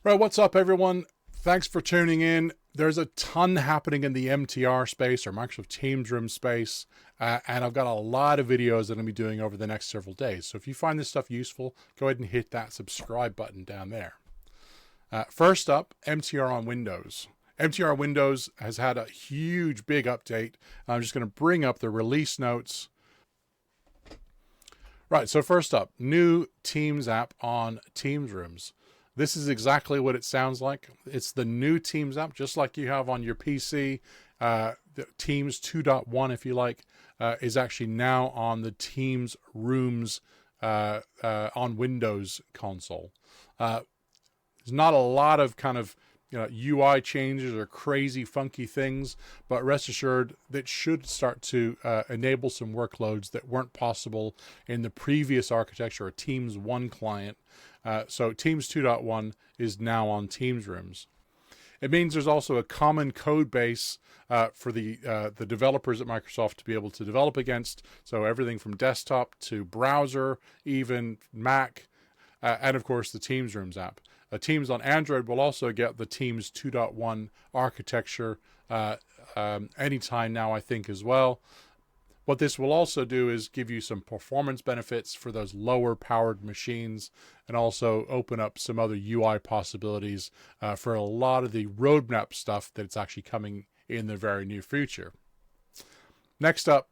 Right, what's up, everyone? Thanks for tuning in. There's a ton happening in the MTR space or Microsoft Teams room space, and I've got a lot of videos that I'm going to be doing over the next several days. So if you find this stuff useful, go ahead and hit that subscribe button down there. First up, MTR on Windows. MTR Windows has had a huge, big update. I'm just going to bring up the release notes. Right, so first up, new Teams app on Teams rooms. This is exactly what it sounds like. It's the new Teams app, just like you have on your PC. The Teams 2.1, if you like, is actually now on the Teams Rooms on Windows console. There's not a lot of kind of UI changes or crazy funky things, but rest assured that should start to enable some workloads that weren't possible in the previous architecture or Teams 1 client. So Teams 2.1 is now on Teams Rooms. It means there's also a common code base for the developers at Microsoft to be able to develop against. So everything from desktop to browser, even Mac, and of course the Teams Rooms app. Teams on Android will also get the Teams 2.1 architecture anytime now, I think, as well. What this will also do is give you some performance benefits for those lower powered machines and also open up some other UI possibilities for a lot of the roadmap stuff that's actually coming in the very near future. Next up,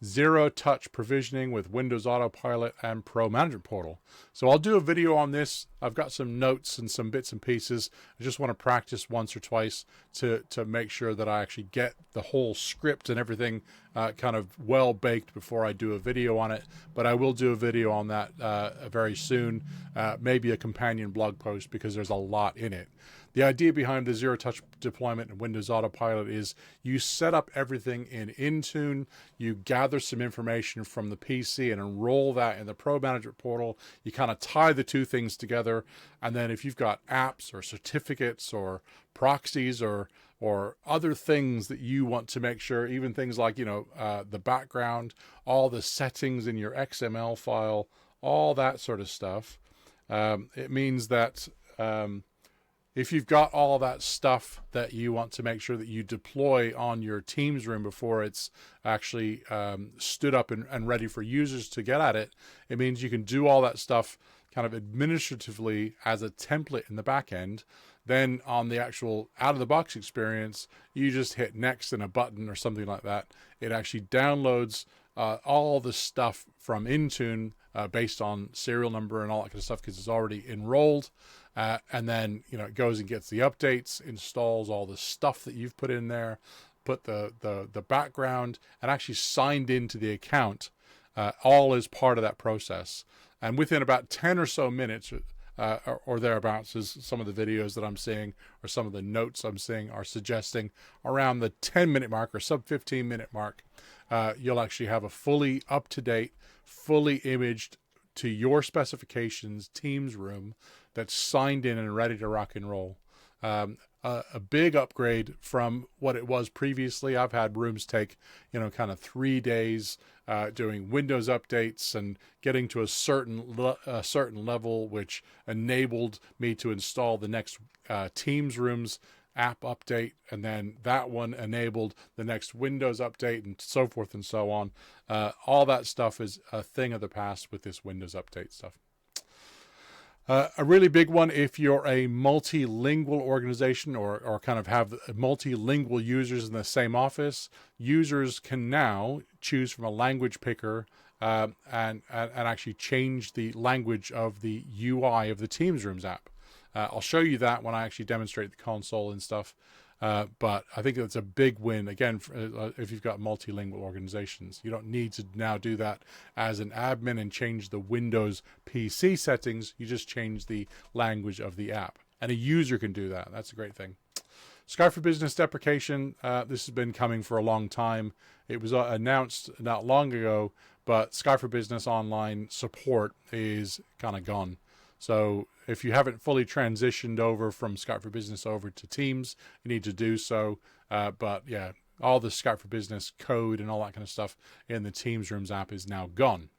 zero-touch provisioning with Windows Autopilot and Pro Management Portal. So I'll do a video on this. I've got some notes and some bits and pieces. I just want to practice once or twice to make sure that I actually get the whole script and everything kind of well-baked before I do a video on it. But I will do a video on that very soon, maybe a companion blog post because there's a lot in it. The idea behind the zero-touch deployment and Windows Autopilot is you set up everything in Intune, you gather some information from the PC and enroll that in the Pro Management Portal. You kind of tie the two things together, and then if you've got apps or certificates or proxies or other things that you want to make sure, even things like the background, all the settings in your XML file, all that sort of stuff, it means that if you've got all that stuff that you want to make sure that you deploy on your Teams room before it's actually stood up and ready for users to get at it, it means you can do all that stuff kind of administratively as a template in the back end. Then on the actual out-of-the-box experience, you just hit next and a button or something like that. It actually downloads all the stuff from Intune based on serial number and all that kind of stuff because it's already enrolled. And then it goes and gets the updates, installs all the stuff that you've put in there, put the background, and actually signed into the account, all as part of that process. And within about 10 or so minutes or thereabouts, is some of the videos that I'm seeing or some of the notes I'm seeing are suggesting around the 10-minute mark or sub 15-minute mark, you'll actually have a fully up-to-date, fully imaged to your specifications Teams room that's signed in and ready to rock and roll. A big upgrade from what it was previously. I've had rooms take, kind of 3 days doing Windows updates and getting to a certain level, which enabled me to install the next Teams rooms app update, and then that one enabled the next Windows update, and so forth and so on. All that stuff is a thing of the past with this Windows update stuff. A really big one if you're a multilingual organization or kind of have multilingual users in the same office. Users can now choose from a language picker and actually change the language of the UI of the Teams Rooms app. I'll show you that when I actually demonstrate the console and stuff. But I think that's a big win. Again, if you've got multilingual organizations, you don't need to now do that as an admin and change the Windows PC settings. You just change the language of the app. And a user can do that. That's a great thing. Skype for Business deprecation. This has been coming for a long time. It was announced not long ago, but Skype for Business Online support is kind of gone. So if you haven't fully transitioned over from Skype for Business over to Teams, you need to do so. But yeah, all the Skype for Business code and all that kind of stuff in the Teams Rooms app is now gone.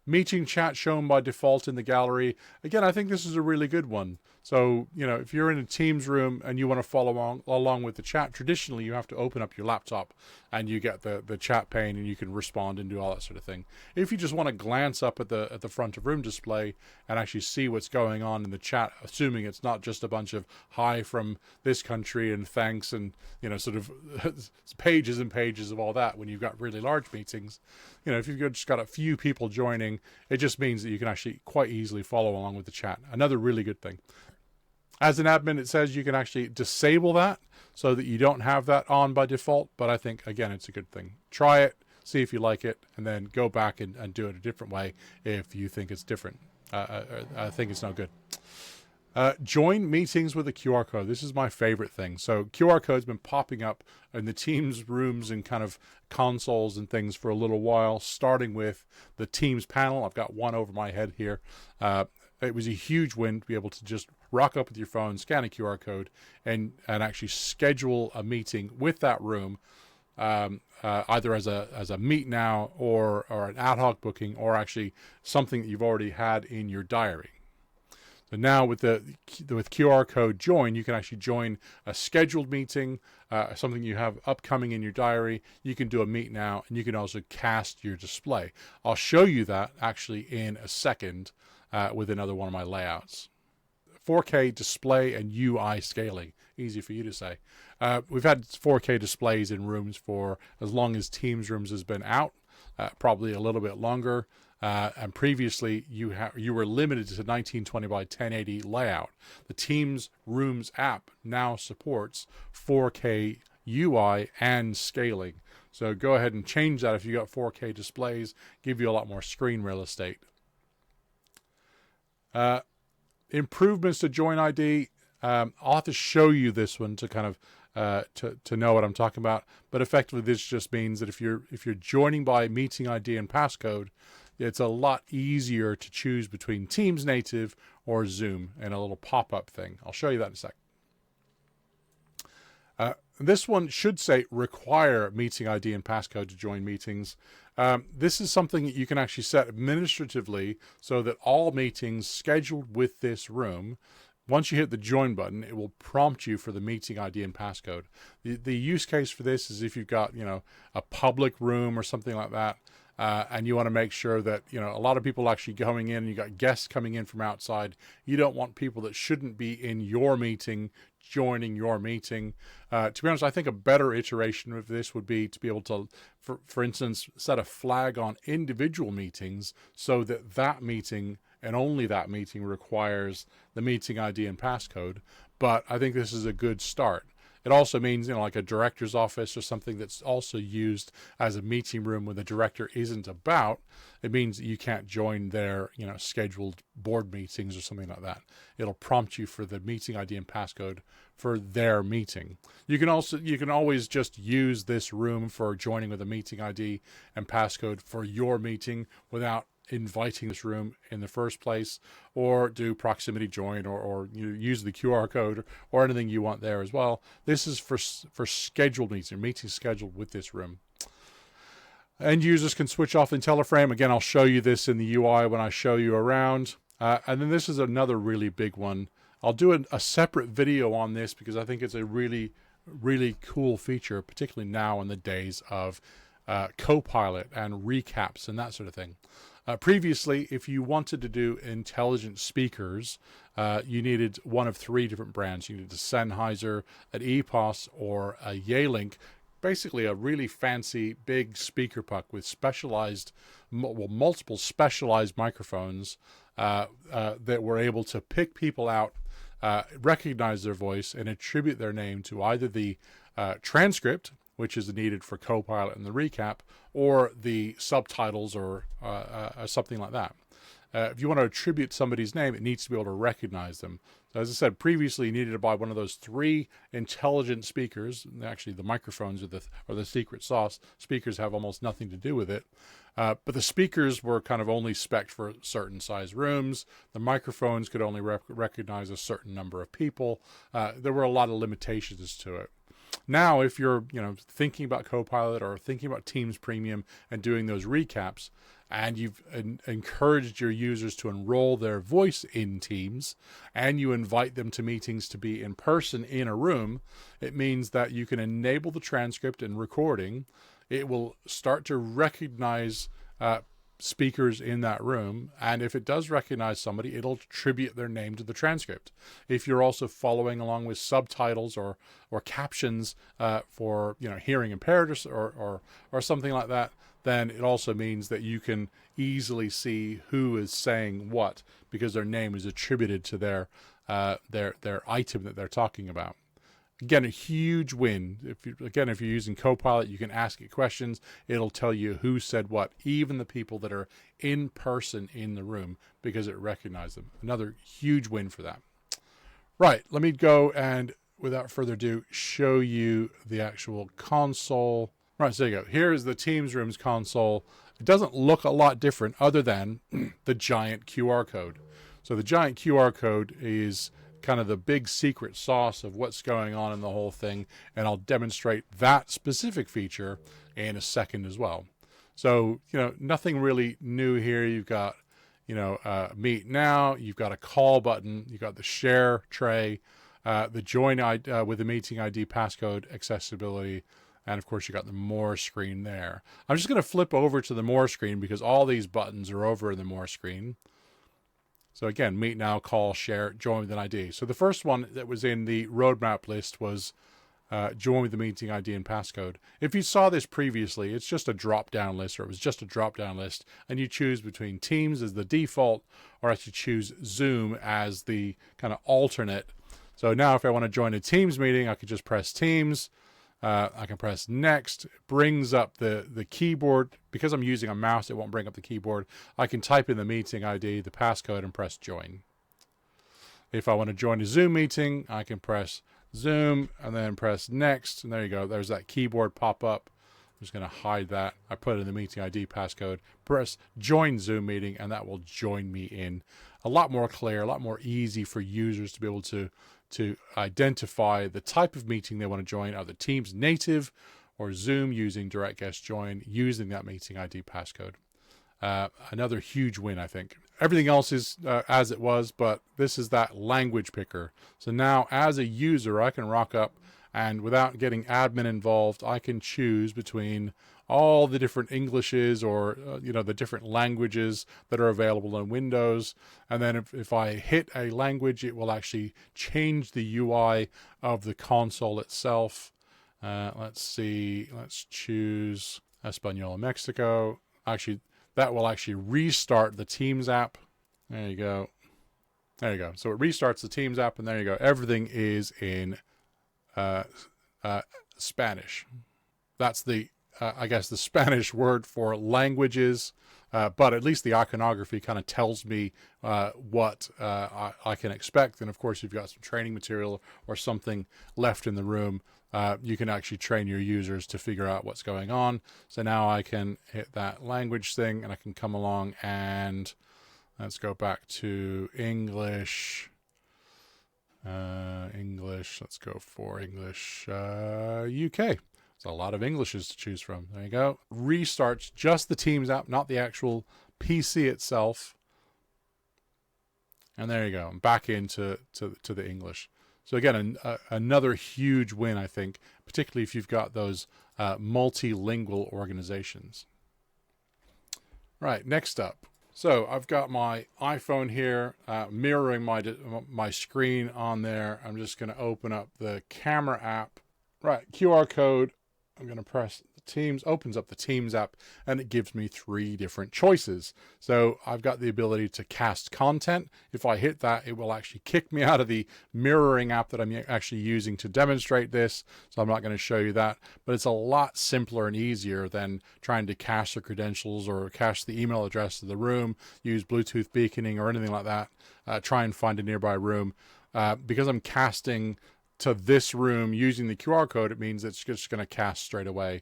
Meeting chat shown by default in the gallery. Again, I think this is a really good one. So, if you're in a Teams room and you want to follow along with the chat, traditionally you have to open up your laptop and you get the chat pane and you can respond and do all that sort of thing. If you just want to glance up at the front of room display and actually see what's going on in the chat, assuming it's not just a bunch of hi from this country and thanks and, sort of pages and pages of all that when you've got really large meetings, if you've just got a few people joining, it just means that you can actually quite easily follow along with the chat. Another really good thing. As an admin, it says you can actually disable that so that you don't have that on by default. But I think, again, it's a good thing. Try it, see if you like it, and then go back and do it a different way if you think it's different. I think it's no good. Join meetings with a QR code. This is my favorite thing. So QR code's been popping up in the Teams rooms and kind of consoles and things for a little while, starting with the Teams panel. I've got one over my head here. It was a huge win to be able to just rock up with your phone, scan a QR code, and actually schedule a meeting with that room, either as a meet now or an ad hoc booking, or actually something that you've already had in your diary. So now with QR code join, you can actually join a scheduled meeting, something you have upcoming in your diary. You can do a meet now, and you can also cast your display. I'll show you that actually in a second with another one of my layouts. 4K display and UI scaling. Easy for you to say. We've had 4K displays in rooms for as long as Teams rooms has been out, probably a little bit longer. And previously, you were limited to 1920 by 1080 layout. The Teams Rooms app now supports 4K UI and scaling. So go ahead and change that if you got 4K displays, give you a lot more screen real estate. Improvements to Join ID. I'll have to show you this one to kind of to know what I'm talking about. But effectively, this just means that if you're joining by meeting ID and passcode, it's a lot easier to choose between Teams Native or Zoom and a little pop-up thing. I'll show you that in a sec. This one should say require meeting ID and passcode to join meetings. This is something that you can actually set administratively so that all meetings scheduled with this room, once you hit the join button, it will prompt you for the meeting ID and passcode. The use case for this is if you've got, a public room or something like that, and you want to make sure that, a lot of people actually going in, you got guests coming in from outside. You don't want people that shouldn't be in your meeting joining your meeting. To be honest, I think a better iteration of this would be to be able to, for instance, set a flag on individual meetings so that meeting and only that meeting requires the meeting ID and passcode. But I think this is a good start. It also means, like a director's office or something that's also used as a meeting room when the director isn't about. It means that you can't join their, scheduled board meetings or something like that. It'll prompt you for the meeting ID and passcode for their meeting. You can always just use this room for joining with a meeting ID and passcode for your meeting without inviting this room in the first place, or do proximity join, or use the QR code or anything you want there as well. This is for scheduled meetings scheduled with this room. End users can switch off IntelliFrame. Again, I'll show you this in the UI when I show you around. And then this is another really big one. I'll do a separate video on this because I think it's a really, really cool feature, particularly now in the days of Copilot and recaps and that sort of thing. Previously, if you wanted to do intelligent speakers, you needed one of three different brands. You needed a Sennheiser, an EPOS, or a Yealink. Basically, a really fancy big speaker puck with multiple specialized microphones that were able to pick people out, recognize their voice, and attribute their name to either the transcript, which is needed for Copilot and the recap, or the subtitles or something like that. If you want to attribute somebody's name, it needs to be able to recognize them. So as I said, previously you needed to buy one of those three intelligent speakers. Actually, the microphones or the secret sauce speakers have almost nothing to do with it. But the speakers were kind of only spec'd for certain size rooms. The microphones could only recognize a certain number of people. There were a lot of limitations to it. Now, if you're thinking about Copilot or thinking about Teams Premium and doing those recaps, and you've encouraged your users to enroll their voice in Teams, and you invite them to meetings to be in person in a room, it means that you can enable the transcript and recording. It will start to recognize speakers in that room, and if it does recognize somebody, it'll attribute their name to the transcript. If you're also following along with subtitles or captions for hearing impaired or something like that, then it also means that you can easily see who is saying what, because their name is attributed to their item that they're talking about. Again, a huge win. If you're using Copilot, you can ask it questions. It'll tell you who said what, even the people that are in person in the room, because it recognized them. Another huge win for that. Right, let me go and, without further ado, show you the actual console. Right, so there you go. Here's the Teams Rooms console. It doesn't look a lot different other than the giant QR code. So the giant QR code is kind of the big secret sauce of what's going on in the whole thing, and I'll demonstrate that specific feature in a second as well. So nothing really new here. You've got meet now, you've got a call button, you've got the share tray, the join with the meeting ID passcode accessibility, and of course you got the more screen there. I'm just going to flip over to the more screen because all these buttons are over in the more screen. So again, meet now, call, share, join with an ID. So the first one that was in the roadmap list was join with the meeting ID and passcode. If you saw this previously, it's just a drop-down list, or it was just a drop-down list, and you choose between Teams as the default, or actually choose Zoom as the kind of alternate. So now if I want to join a Teams meeting, I could just press Teams. I can press next. It brings up the keyboard. Because I'm using a mouse, it won't bring up the keyboard. I can type in the meeting ID, the passcode, and press join. If I want to join a Zoom meeting, I can press Zoom and then press next. And there you go. There's that keyboard pop up. I'm just going to hide that. I put in the meeting ID, passcode, press join Zoom meeting, and that will join me in. A lot more clear, a lot more easy for users to be able to identify the type of meeting they want to join, either Teams native or Zoom using direct guest join using that meeting ID passcode. Another huge win, I think. Everything else is as it was, but this is that language picker. So now as a user, I can rock up, and without getting admin involved, I can choose between all the different Englishes or the different languages that are available on Windows. And then if I hit a language, it will actually change the UI of the console itself. Let's see, let's choose Espanol, Mexico. Actually, that will actually restart the Teams app. There you go. There you go. So it restarts the Teams app, and there you go. Everything is in Spanish. That's the I guess the Spanish word for languages, but at least the iconography kind of tells me what I can expect. And of course, if you've got some training material or something left in the room, you can actually train your users to figure out what's going on. So now I can hit that language thing, and I can come along and let's go back to English. Let's go for English UK. It's a lot of Englishes to choose from. There you go. Restarts just the Teams app, not the actual PC itself. And there you go. I'm back into the English. So again, another huge win, I think, particularly if you've got those multilingual organizations. Right, next up. So I've got my iPhone here, mirroring my screen on there. I'm just going to open up the camera app. Right, QR code. I'm going to press Teams, opens up the Teams app, and it gives me 3 different choices. So I've got the ability to cast content. If I hit that, it will actually kick me out of the mirroring app that I'm actually using to demonstrate this. So I'm not going to show you that, but it's a lot simpler and easier than trying to cache the credentials or cache the email address of the room, use Bluetooth beaconing or anything like that. Try and find a nearby room. Because I'm casting to this room using the QR code, it means it's just going to cast straight away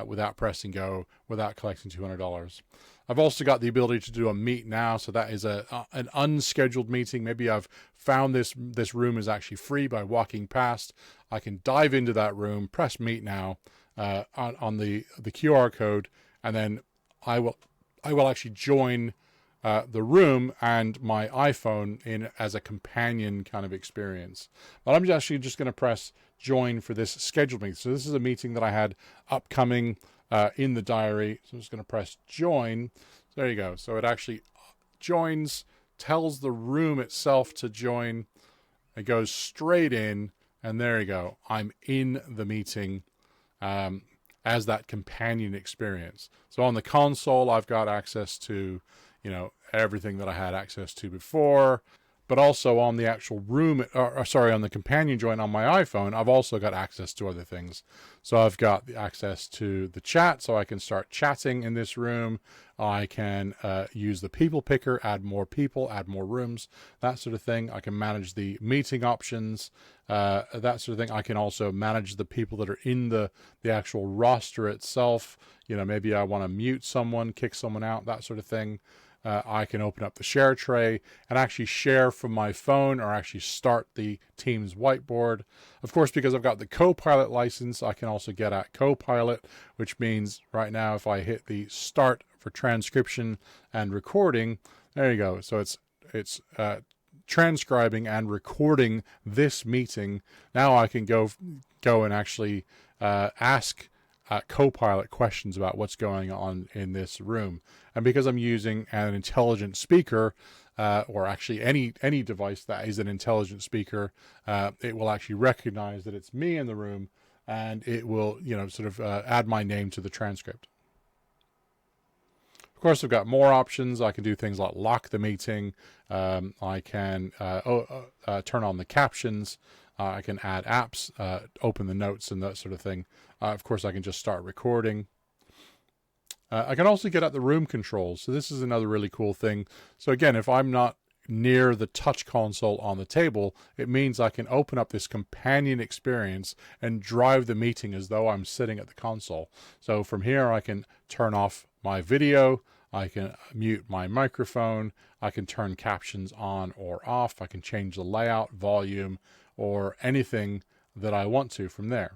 without pressing go, without collecting $200. I've also got the ability to do a meet now, so that is an unscheduled meeting. Maybe I've found this room is actually free by walking past. I can dive into that room, press meet now on the QR code, and then I I will actually join the room and my iPhone in as a companion kind of experience. But I'm actually just going to press join for this scheduled meeting. So this is a meeting that I had upcoming in the diary. So I'm just going to press join. So there you go. So it actually joins, tells the room itself to join. It goes straight in, and there you go. I'm in the meeting as that companion experience. So on the console, I've got access to, everything that I had access to before, but also on the actual room, on the companion join on my iPhone, I've also got access to other things. So I've got the access to the chat, so I can start chatting in this room. I can use the people picker, add more people, add more rooms, that sort of thing. I can manage the meeting options, that sort of thing. I can also manage the people that are in the actual roster itself. Maybe I want to mute someone, kick someone out, that sort of thing. I can open up the share tray and actually share from my phone or actually start the Teams whiteboard. Of course, because I've got the Copilot license, I can also get at Copilot, which means right now if I hit the start for transcription and recording, there you go. So it's transcribing and recording this meeting. Now I can go and actually ask Copilot questions about what's going on in this room. And because I'm using an intelligent speaker, or actually any device that is an intelligent speaker, it will actually recognize that it's me in the room, and it will, add my name to the transcript. Of course, I've got more options. I can do things like lock the meeting. I can turn on the captions. I can add apps, open the notes and that sort of thing. Of course, I can just start recording. I can also get at the room controls. So this is another really cool thing. So again, if I'm not near the touch console on the table, it means I can open up this companion experience and drive the meeting as though I'm sitting at the console. So from here, I can turn off my video. I can mute my microphone. I can turn captions on or off. I can change the layout, volume, or anything that I want to from there.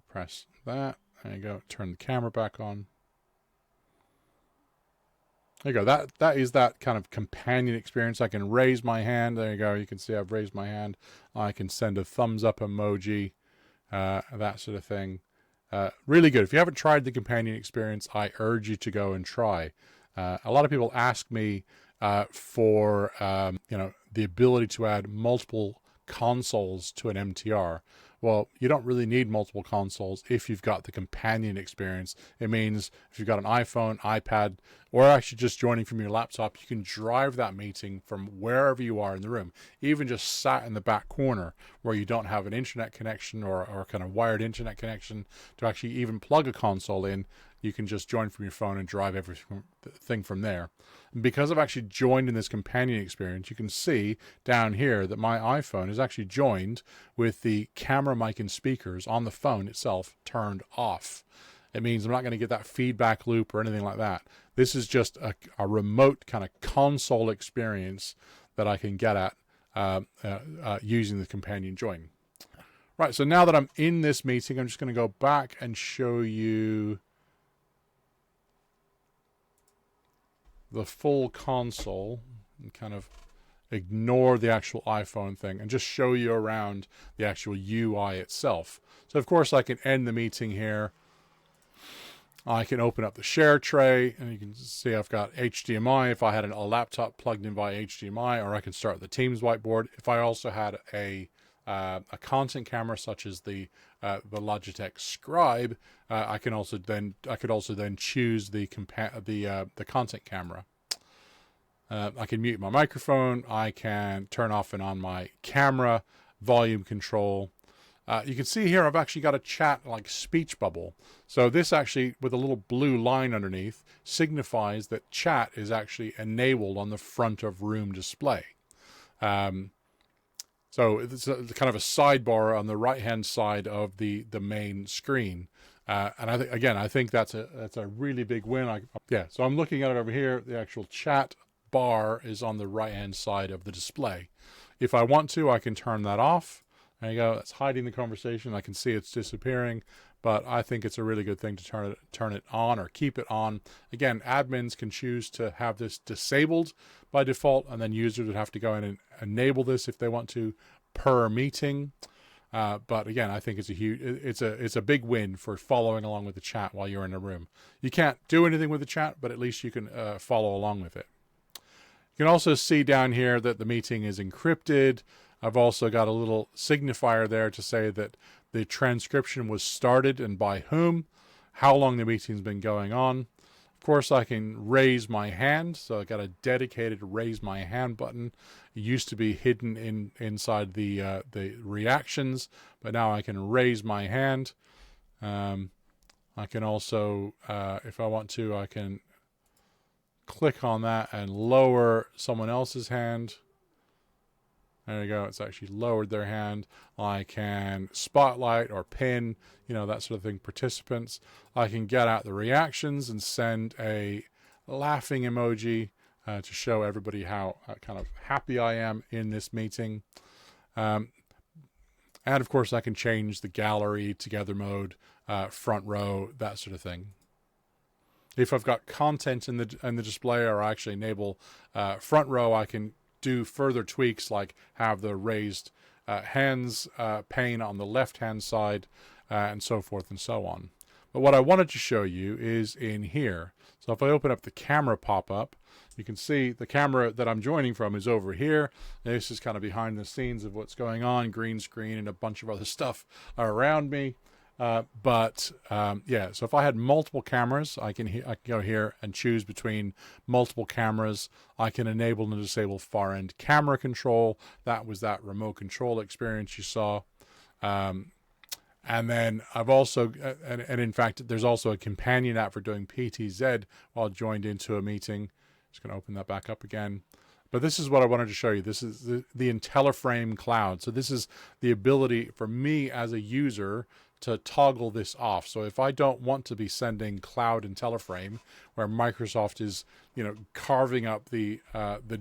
Press that. There you go. Turn the camera back on. There you go. That is that kind of companion experience. I can raise my hand. There you go. You can see I've raised my hand. I can send a thumbs up emoji, that sort of thing. Really good. If you haven't tried the companion experience, I urge you to go and try. A lot of people ask me for the ability to add multiple consoles to an MTR. Well, you don't really need multiple consoles if you've got the companion experience. It means if you've got an iPhone, iPad, or actually just joining from your laptop, you can drive that meeting from wherever you are in the room, even just sat in the back corner where you don't have an internet connection or kind of wired internet connection to actually even plug a console in. You can just join from your phone and drive everything from there. And because I've actually joined in this companion experience, you can see down here that my iPhone is actually joined with the camera, mic, and speakers on the phone itself turned off. It means I'm not going to get that feedback loop or anything like that. This is just a remote kind of console experience that I can get at using the companion join. Right, so now that I'm in this meeting, I'm just going to go back and show you the full console and kind of ignore the actual iPhone thing and just show you around the actual UI itself. So of course I can end the meeting here. I can open up the share tray and you can see I've got HDMI if I had a laptop plugged in via HDMI, or I can start the Teams whiteboard. If I also had a content camera such as the Logitech Scribe, I could also then choose the content camera. I can mute my microphone. I can turn off and on my camera, volume control. You can see here I've actually got a chat like speech bubble. So this actually, with a little blue line underneath, signifies that chat is actually enabled on the front of room display. So it's kind of a sidebar on the right-hand side of the main screen. And I think that's a really big win. So I'm looking at it over here. The actual chat bar is on the right-hand side of the display. If I want to, I can turn that off. There you go. That's hiding the conversation. I can see it's disappearing. but I think it's a really good thing to turn it on or keep it on. Again, admins can choose to have this disabled by default, and then users would have to go in and enable this if they want to per meeting. But again, I think it's a big win for following along with the chat while you're in a room. You can't do anything with the chat, but at least you can follow along with it. You can also see down here that the meeting is encrypted. I've also got a little signifier there to say that the transcription was started and by whom, how long the meeting's been going on. Of course, I can raise my hand, so I got a dedicated raise my hand button. It used to be hidden inside the reactions, but now I can raise my hand. I can also, if I want to, I can click on that and lower someone else's hand. There you go. It's actually lowered their hand. I can spotlight or pin, that sort of thing, participants. I can get out the reactions and send a laughing emoji to show everybody how kind of happy I am in this meeting. And of course, I can change the gallery, together mode, front row, that sort of thing. If I've got content in the display, or I actually enable front row, I can do further tweaks like have the raised hands pane on the left hand side and so forth and so on. But what I wanted to show you is in here. So if I open up the camera pop-up, you can see the camera that I'm joining from is over here. This is kind of behind the scenes of what's going on, green screen and a bunch of other stuff around me. Yeah, so if I had multiple cameras, I can go here and choose between multiple cameras. I can enable and disable far end camera control. That was that remote control experience you saw. And then I've also, and in fact, there's also a companion app for doing PTZ while joined into a meeting. Just going to open that back up again. But this is what I wanted to show you. This is the IntelliFrame cloud. So this is the ability for me as a user to toggle this off. So if I don't want to be sending cloud IntelliFrame, where Microsoft is, carving up the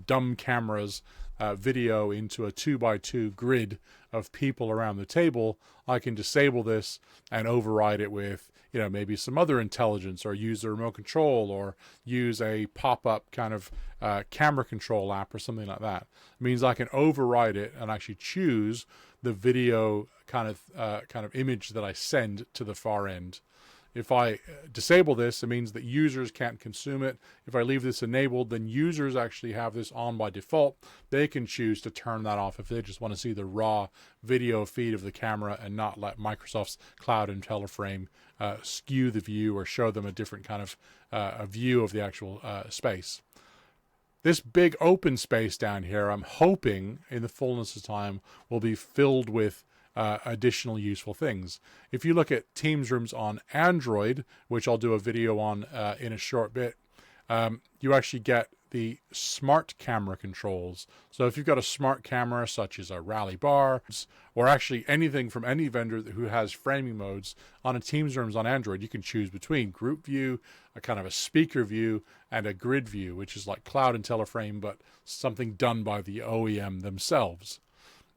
dumb cameras video into a 2x2 grid of people around the table, I can disable this and override it with, maybe some other intelligence, or use the remote control, or use a pop-up kind of camera control app or something like that. It means I can override it and actually choose the video kind of image that I send to the far end. If I disable this, it means that users can't consume it. If I leave this enabled, then users actually have this on by default. They can choose to turn that off if they just want to see the raw video feed of the camera and not let Microsoft's Cloud IntelliFrame skew the view or show them a different kind of a view of the actual space. This big open space down here, I'm hoping in the fullness of time will be filled with additional useful things. If you look at Teams rooms on Android, which I'll do a video on in a short bit, you actually get the smart camera controls. So if you've got a smart camera such as a Rally Bar, or actually anything from any vendor who has framing modes on a Teams rooms on Android, you can choose between group view, a kind of a speaker view, and a grid view, which is like Cloud IntelliFrame, but something done by the OEM themselves.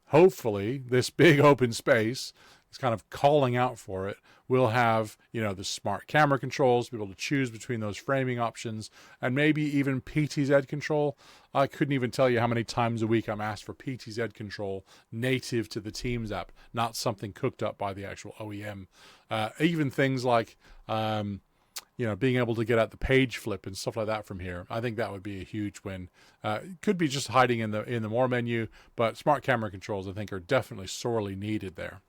Hopefully, this big open space is kind of calling out for it. We'll have, the smart camera controls, be able to choose between those framing options, and maybe even PTZ control. I couldn't even tell you how many times a week I'm asked for PTZ control native to the Teams app, not something cooked up by the actual OEM. Even things like, being able to get at the page flip and stuff like that from here. I think that would be a huge win. It could be just hiding in the more menu, but smart camera controls, I think, are definitely sorely needed there.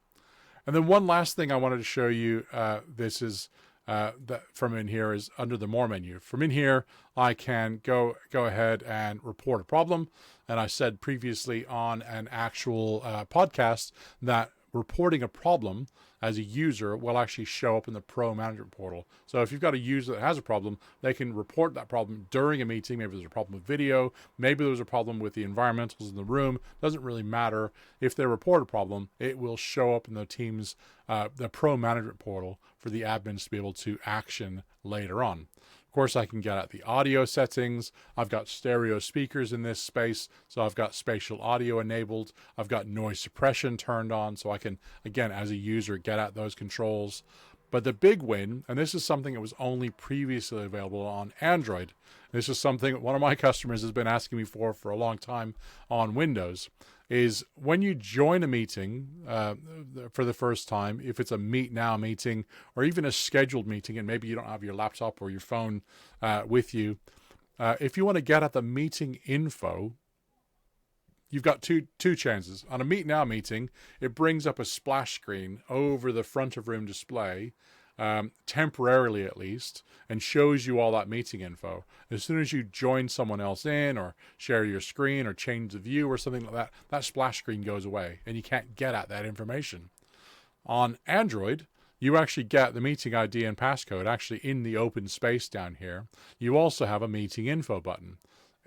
And then one last thing I wanted to show you, this is that from in here is under the more menu. From in here, I can go ahead and report a problem. And I said previously on an actual podcast that reporting a problem as a user will actually show up in the Pro Management Portal. So if you've got a user that has a problem, they can report that problem during a meeting. Maybe there's a problem with video. Maybe there's a problem with the environmentals in the room. Doesn't really matter. If they report a problem, it will show up in the Teams, the Pro Management Portal for the admins to be able to action later on. Of course, I can get at the audio settings. I've got stereo speakers in this space, so I've got spatial audio enabled. I've got noise suppression turned on, so I can, again, as a user, get at those controls. But the big win, and this is something that was only previously available on Android. This is something one of my customers has been asking me for a long time on Windows, is when you join a meeting for the first time, if it's a Meet Now meeting or even a scheduled meeting, and maybe you don't have your laptop or your phone with you, if you want to get at the meeting info, you've got two chances. On a Meet Now meeting, it brings up a splash screen over the front of room display, temporarily at least, and shows you all that meeting info. As soon as you join someone else in or share your screen or change the view or something like that, that splash screen goes away and you can't get at that information. On Android, you actually get the meeting ID and passcode actually in the open space down here. You also have a meeting info button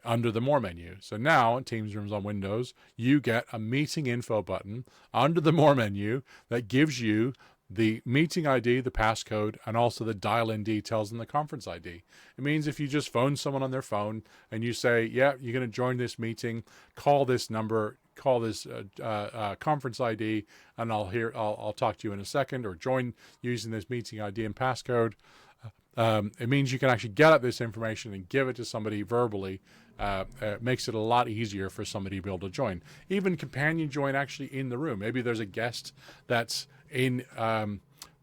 under the More menu. So now in Teams Rooms on Windows, you get a meeting info button under the More menu that gives you the meeting ID, the passcode, and also the dial-in details and the conference ID. It means if you just phone someone on their phone and you say, yeah, you're going to join this meeting, call this number, call this conference ID, and I'll talk to you in a second, or join using this meeting ID and passcode. It means you can actually get at this information and give it to somebody verbally. It makes it a lot easier for somebody to be able to join. Even companion join actually in the room. Maybe there's a guest that's in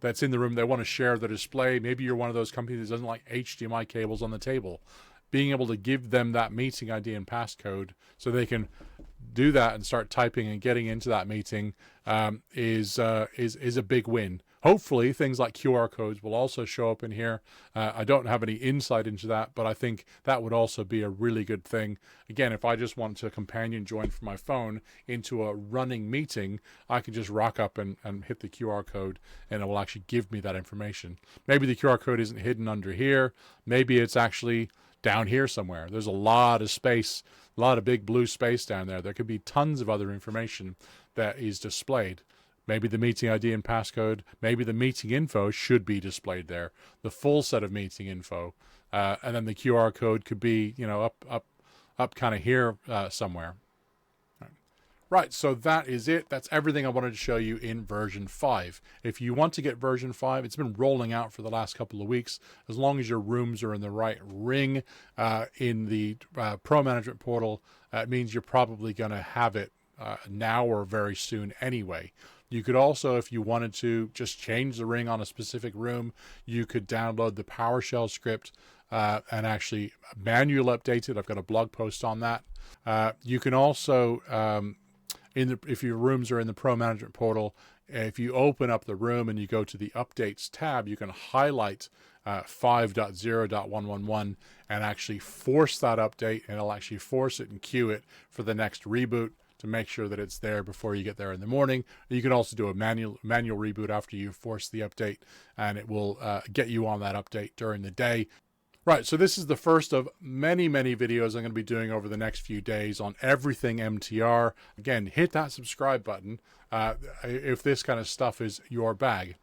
the room. They want to share the display. Maybe you're one of those companies that doesn't like HDMI cables on the table. Being able to give them that meeting ID and passcode so they can do that and start typing and getting into that meeting is a big win. Hopefully, things like QR codes will also show up in here. I don't have any insight into that, but I think that would also be a really good thing. Again, if I just want to companion join from my phone into a running meeting, I can just rock up and hit the QR code, and it will actually give me that information. Maybe the QR code isn't hidden under here. Maybe it's actually down here somewhere. There's a lot of space, a lot of big blue space down there. There could be tons of other information that is displayed. Maybe the meeting ID and passcode, maybe the meeting info should be displayed there, the full set of meeting info, and then the QR code could be, up kind of here somewhere. Right, so that is it. That's everything I wanted to show you in version 5. If you want to get version 5, it's been rolling out for the last couple of weeks. As long as your rooms are in the right ring in the Pro Management Portal, it means you're probably going to have it now or very soon anyway. You could also, if you wanted to, just change the ring on a specific room. You could download the PowerShell script and actually manually update it. I've got a blog post on that. You can also, if your rooms are in the Pro Management Portal, if you open up the room and you go to the Updates tab, you can highlight 5.0.111 and actually force that update, and it'll actually force it and queue it for the next reboot to make sure that it's there before you get there in the morning. You can also do a manual reboot after you force the update, and it will get you on that update during the day. Right, so this is the first of many, many videos I'm going to be doing over the next few days on everything MTR. Again, hit that subscribe button if this kind of stuff is your bag.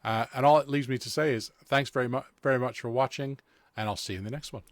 And all it leaves me to say is thanks very much for watching, and I'll see you in the next one.